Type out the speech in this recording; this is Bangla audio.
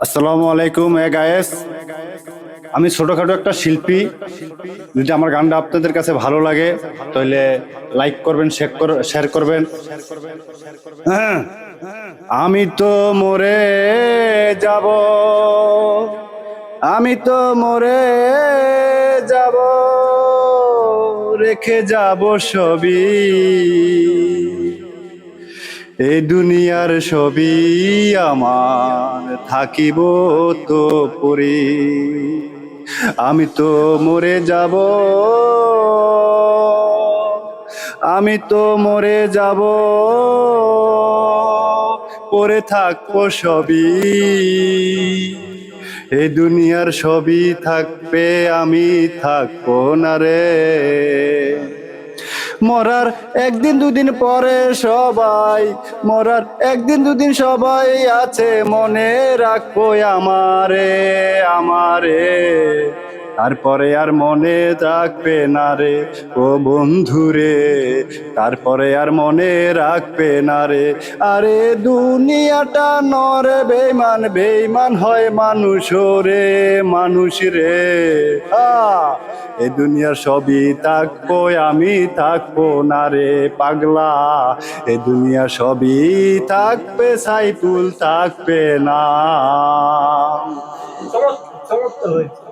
আসসালামু আলাইকুম গায়েস। আমি ছোটখাটো একটা শিল্পী। যদি আমার গানটা আপনাদের কাছে ভালো লাগে তাহলে লাইক করবেন, শেয়ার করবেন। হ্যাঁ, আমি তো মরে যাব, আমি তো মরে যাব, রেখে যাব সবই, এই দুনিয়ার সবই আমার, থাকিব তো পরি। আমি তো মরে যাব, আমি তো মরে যাব, পরে থাকবো সবই, এই দুনিয়ার সবই থাকবে, আমি থাকবো না রে। মরার একদিন দুদিন পরে সবাই, মরার একদিন দুদিন সবাই আছে, মনে রাখবো আমারে, আমারে, তারপরে আর মনে রাখবে না রে ও বন্ধুরে, তারপরে আর মনে রাখবে না রে। আরে দুনিয়াটা নরে বেইমান, বেইমান হয় মানুষ রে, মানুষ রে। এই দুনিয়ার সবই থাকবো, আমি থাকবো না রে পাগলা, এই দুনিয়া সবই থাকবে, সাইফুল থাকবে না। চমৎকার হয়েছে।